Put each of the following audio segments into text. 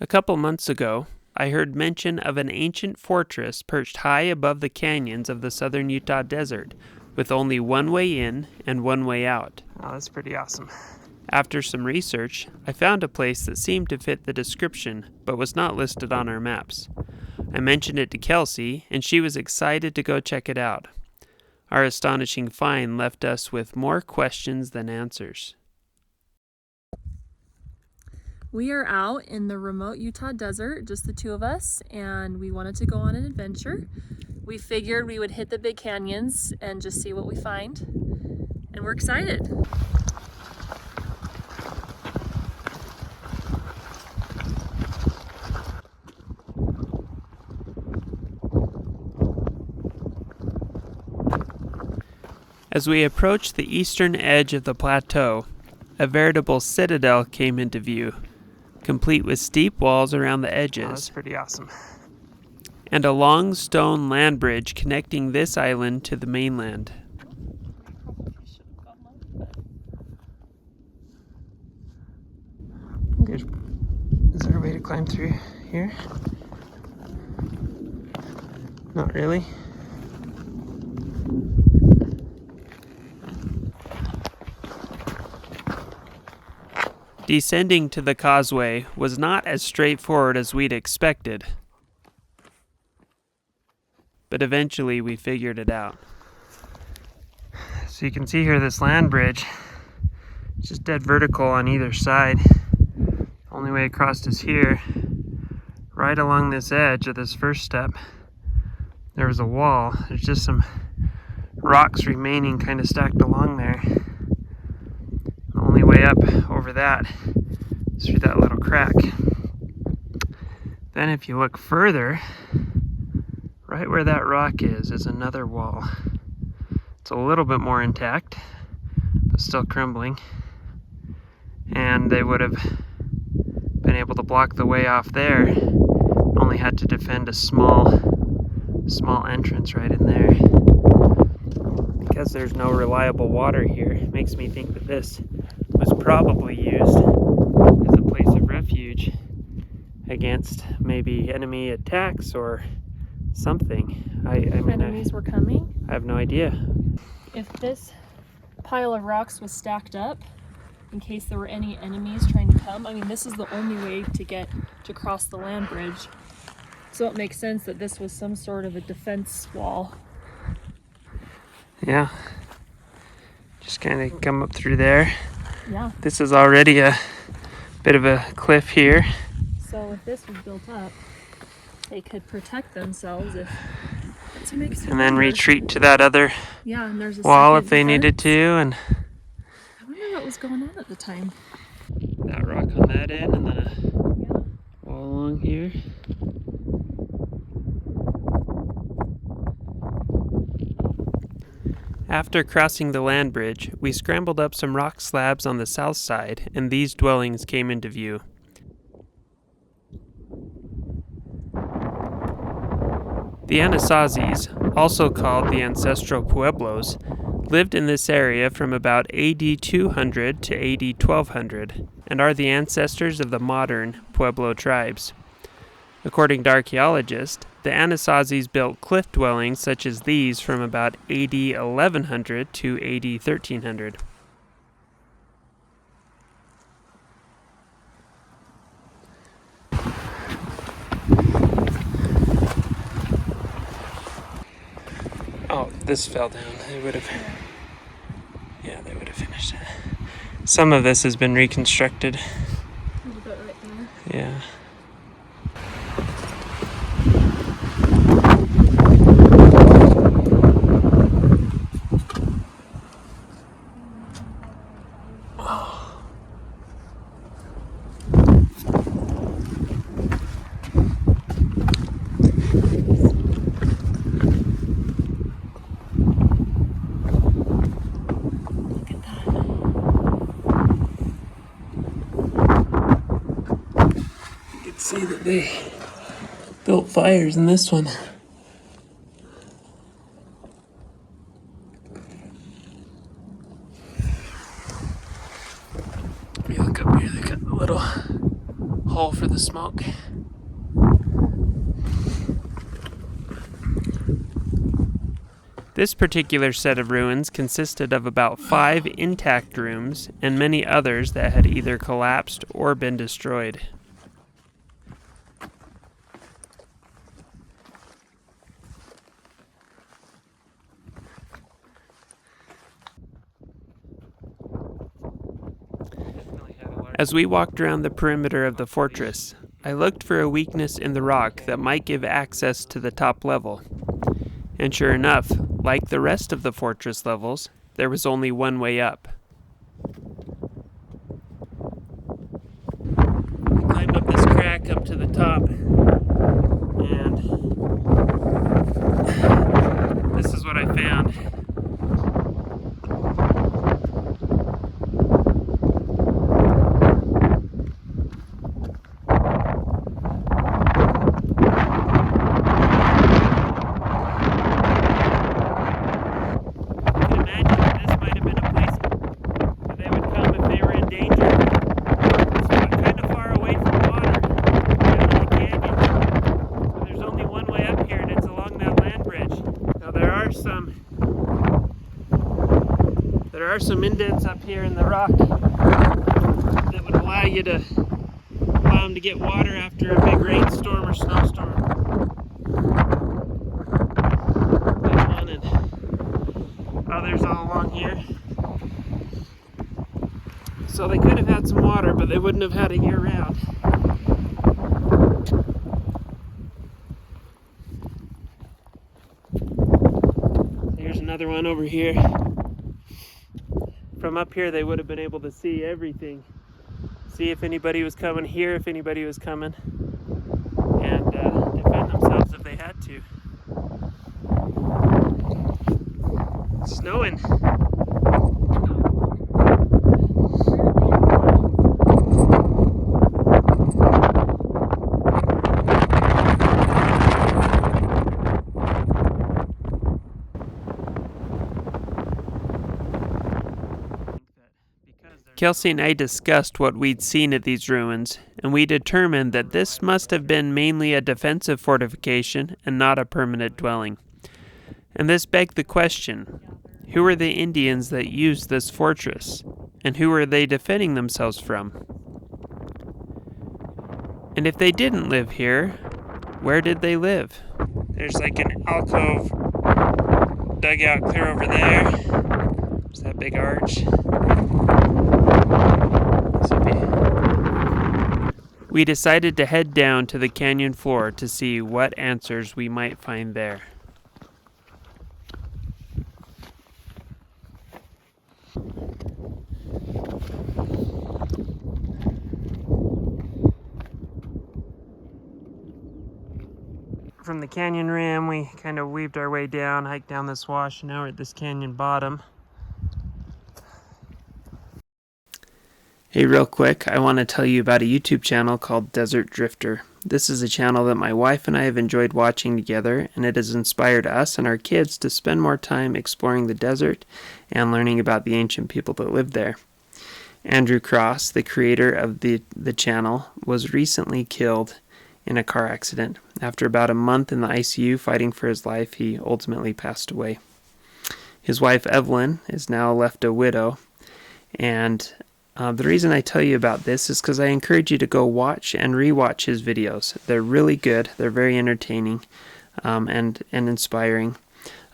A couple months ago, I heard mention of an ancient fortress perched high above the canyons of the southern Utah desert, with only one way in and one way out. Oh, that's pretty awesome. After some research, I found a place that seemed to fit the description, but was not listed on our maps. I mentioned it to Kelsey, and she was excited to go check it out. Our astonishing find left us with more questions than answers. We are out in the remote Utah desert, just the two of us, and we wanted to go on an adventure. We figured we would hit the big canyons and just see what we find, and we're excited. As we approached the eastern edge of the plateau, a veritable citadel came into view, complete with steep walls around the edges. Oh, that's pretty awesome. And a long stone land bridge connecting this island to the mainland. Is there a way to climb through here? Not really. Descending to the causeway was not as straightforward as we'd expected, but eventually we figured it out. So you can see here this land bridge, it's just dead vertical on either side. Only way across is here. Right along this edge of this first step, there was a wall. There's just some rocks remaining kind of stacked along there. The only way up over that is through that little crack. Then if you look further, right where that rock is another wall. It's a little bit more intact, but still crumbling. And they would have been able to block the way off there. Only had to defend a small entrance right in there. Because there's no reliable water here, it makes me think that this was probably used as a place of refuge against maybe enemy attacks or something. I mean, Enemies were coming. I have no idea. If this pile of rocks was stacked up, in case there were any enemies trying to come, I mean, this is the only way to cross the land bridge. So it makes sense that this was some sort of a defense wall. Yeah. Just kind of come up through there. Yeah. This is already a bit of a cliff here. So if this was built up, they could protect themselves if to make and then retreat to that other and there's a wall if they needed to. And I wonder what was going on at the time. That rock on that end and then a wall along here. After crossing the land bridge, we scrambled up some rock slabs on the south side, and these dwellings came into view. The Anasazis, also called the ancestral Pueblos, lived in this area from about AD 200 to AD 1200, and are the ancestors of the modern Pueblo tribes. According to archaeologists, the Anasazis built cliff dwellings such as these from about AD 1100 to AD 1300. Oh, this fell down. They would have finished it. Some of this has been reconstructed. A little bit right there. Yeah. See that they built fires in this one. You look up here, they got a little hole for the smoke. This particular set of ruins consisted of about 5 intact rooms and many others that had either collapsed or been destroyed. As we walked around the perimeter of the fortress, I looked for a weakness in the rock that might give access to the top level. And sure enough, like the rest of the fortress levels, there was only one way up. I climbed up this crack up to the top, and this is what I found. There are some indents up here in the rock that would allow them to get water after a big rainstorm or snowstorm. There's one and others all along here. So they could have had some water, but they wouldn't have had it year round. Here's another one over here. From up here, they would have been able to see everything. See if anybody was coming here, if anybody was coming, and defend themselves if they had to. It's snowing. Kelsey and I discussed what we'd seen at these ruins, and we determined that this must have been mainly a defensive fortification and not a permanent dwelling. And this begged the question, who were the Indians that used this fortress, and who were they defending themselves from? And if they didn't live here, where did they live? There's like an alcove dugout clear over there. There's that big arch. We decided to head down to the canyon floor to see what answers we might find there. From the canyon rim, we kind of weaved our way down, hiked down this wash, and now we're at this canyon bottom. Hey, real quick, I want to tell you about a YouTube channel called Desert Drifter. This is a channel that my wife and I have enjoyed watching together, and it has inspired us and our kids to spend more time exploring the desert and learning about the ancient people that lived there. Andrew Cross, the creator of the channel, was recently killed in a car accident. After about a month in the ICU fighting for his life, he ultimately passed away. His wife Evelyn is now left a widow, and the reason I tell you about this is because I encourage you to go watch and rewatch his videos. They're really good. They're very entertaining and inspiring.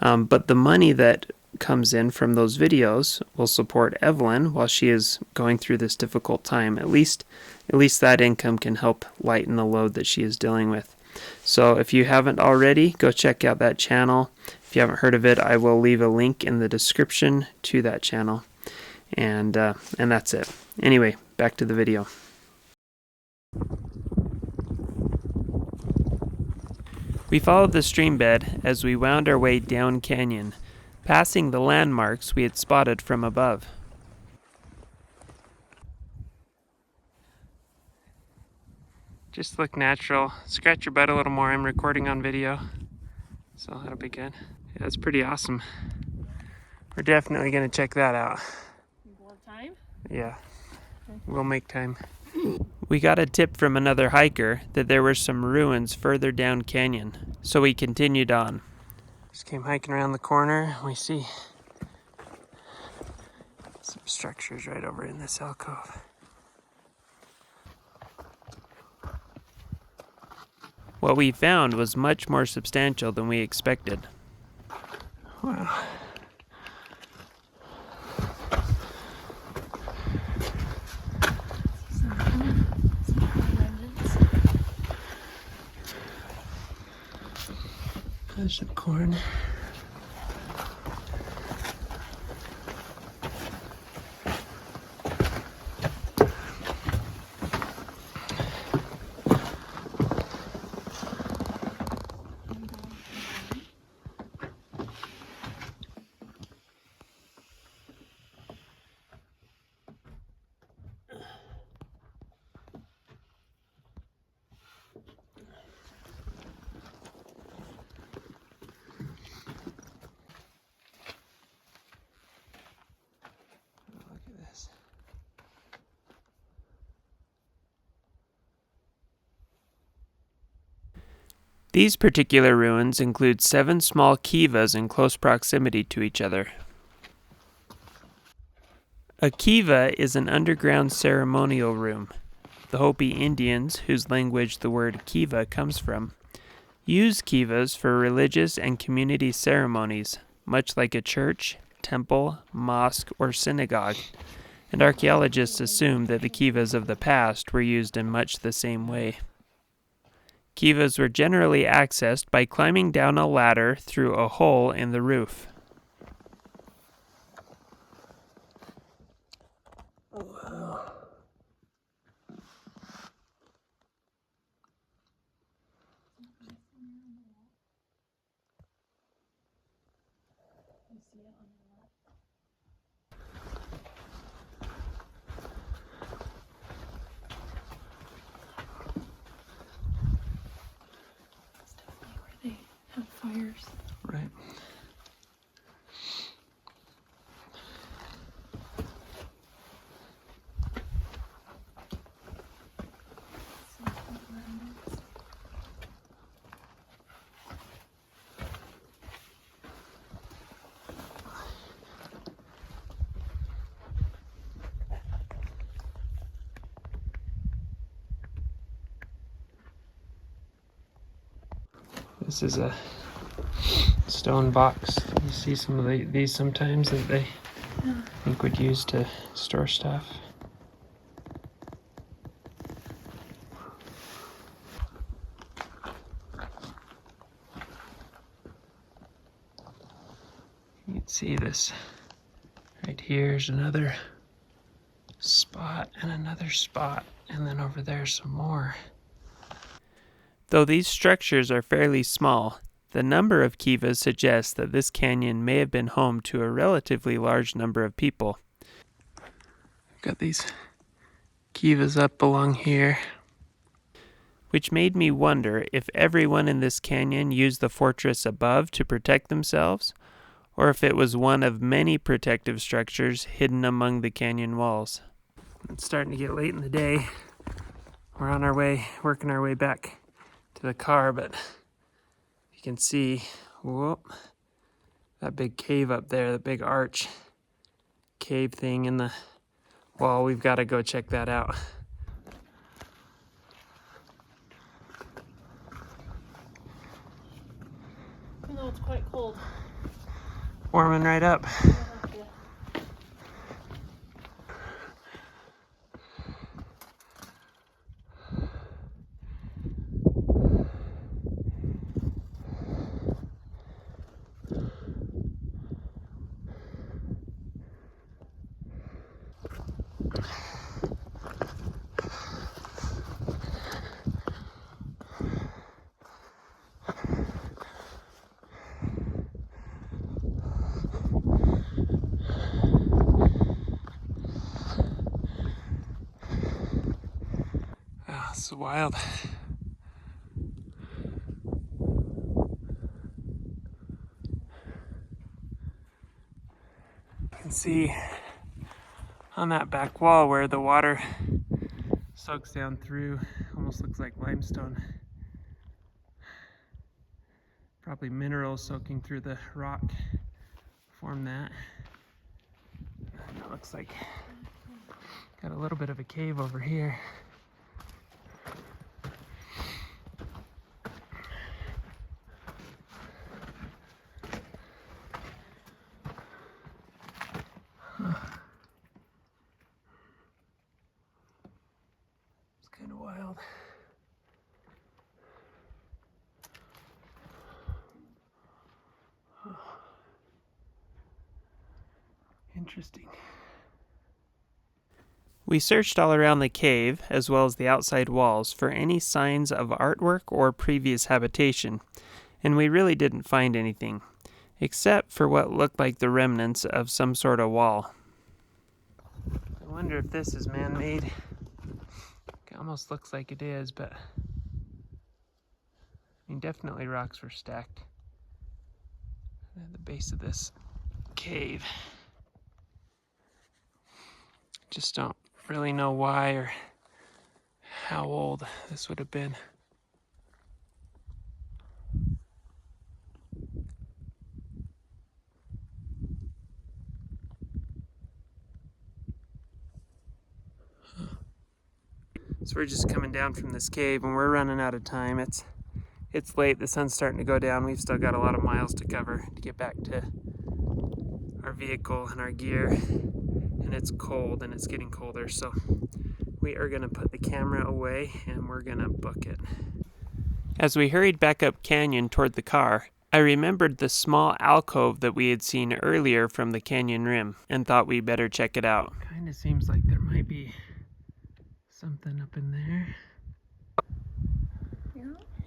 But the money that comes in from those videos will support Evelyn while she is going through this difficult time. At least that income can help lighten the load that she is dealing with. So if you haven't already, go check out that channel. If you haven't heard of it, I will leave a link in the description to that channel. And that's it. Anyway, back to the video. We followed the stream bed as we wound our way down canyon, passing the landmarks we had spotted from above. Just look natural. Scratch your butt a little more. I'm recording on video, so that'll be good. Yeah, it's pretty awesome. We're definitely going to check that out. Time? Yeah, we'll make time. We got a tip from another hiker that there were some ruins further down canyon, so we continued on. Just came hiking around the corner. We see some structures right over in this alcove. What we found was much more substantial than we expected. Wow. There's some corn. Look at this. These particular ruins include 7 small kivas in close proximity to each other. A kiva is an underground ceremonial room. The Hopi Indians, whose language the word kiva comes from, use kivas for religious and community ceremonies, much like a church, temple, mosque, or synagogue, and archaeologists assume that the kivas of the past were used in much the same way. Kivas were generally accessed by climbing down a ladder through a hole in the roof. Wow. They have fires. Right. This is a stone box. You see some of these sometimes that they think would use to store stuff. You can see this right here's another spot and another spot, and then over there some more. Though these structures are fairly small, the number of kivas suggests that this canyon may have been home to a relatively large number of people. Got these kivas up along here. Which made me wonder if everyone in this canyon used the fortress above to protect themselves, or if it was one of many protective structures hidden among the canyon walls. It's starting to get late in the day. We're on our way, working our way back to the car, but you can see, whoop, that big cave up there, the big arch cave thing in the wall. We've got to go check that out. Even though it's quite cold. Warming right up. Oh, this is wild. You can see on that back wall where the water soaks down through, almost looks like limestone. Probably minerals soaking through the rock form that. And it looks like got a little bit of a cave over here. It's kind of wild. Interesting. We searched all around the cave, as well as the outside walls, for any signs of artwork or previous habitation, and we really didn't find anything, except for what looked like the remnants of some sort of wall. I wonder if this is man-made. It almost looks like it is, but I mean, definitely rocks were stacked at the base of this cave. Just don't really know why or how old this would have been. So we're just coming down from this cave and we're running out of time. It's late, the sun's starting to go down. We've still got a lot of miles to cover to get back to our vehicle and our gear. And it's cold and it's getting colder, so we are gonna put the camera away and we're gonna book it. As we hurried back up canyon toward the car, I remembered the small alcove that we had seen earlier from the canyon rim and thought we better check it out. Kind of seems like there might be something up in there.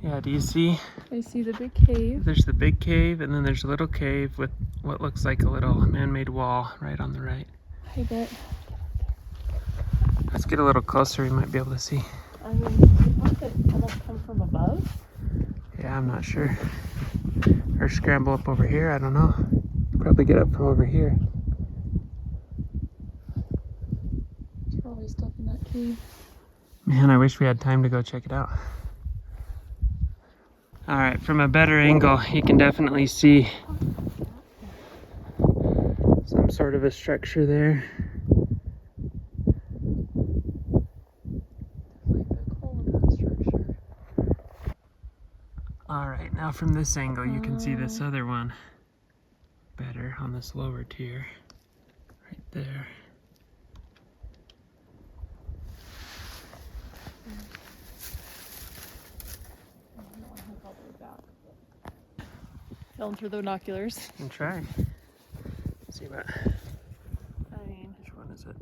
Yeah, do you see? I see the big cave. There's the big cave, and then there's a little cave with what looks like a little man-made wall right on the right. I bet. Let's get a little closer, we might be able to see. I mean, must it almost come from above? Yeah, I'm not sure. Or scramble up over here, I don't know. Probably get up from over here. There's probably stuff in that cave. Man, I wish we had time to go check it out. All right, from a better angle, you can definitely see some sort of a structure there. All right, now from this angle, you can see this other one better on this lower tier, right there. Film through the binoculars. And try. See what? I mean, Which one is it?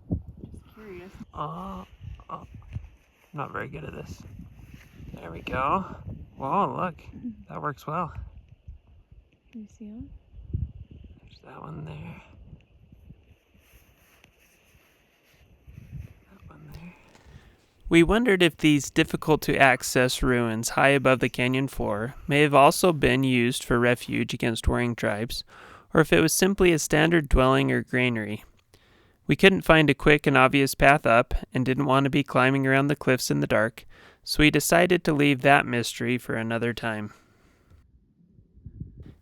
just curious. Oh, not very good at this. There we go. Whoa, look, that works well. Can you see them? There's that one there. That one there. We wondered if these difficult-to-access ruins high above the canyon floor may have also been used for refuge against warring tribes, or if it was simply a standard dwelling or granary. We couldn't find a quick and obvious path up and didn't want to be climbing around the cliffs in the dark, so we decided to leave that mystery for another time.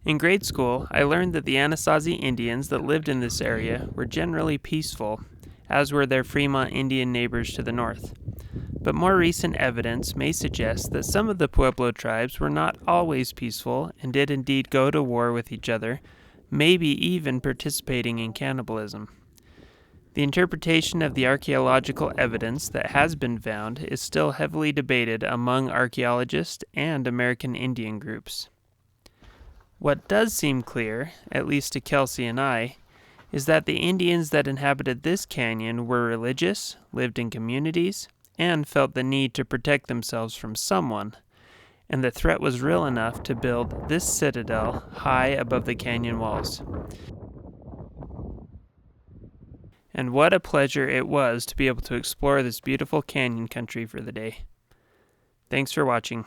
In grade school, I learned that the Anasazi Indians that lived in this area were generally peaceful, as were their Fremont Indian neighbors to the north. But more recent evidence may suggest that some of the Pueblo tribes were not always peaceful and did indeed go to war with each other, maybe even participating in cannibalism. The interpretation of the archaeological evidence that has been found is still heavily debated among archaeologists and American Indian groups. What does seem clear, at least to Kelsey and I, is that the Indians that inhabited this canyon were religious, lived in communities, and felt the need to protect themselves from someone, and the threat was real enough to build this citadel high above the canyon walls. And what a pleasure it was to be able to explore this beautiful canyon country for the day. Thanks for watching.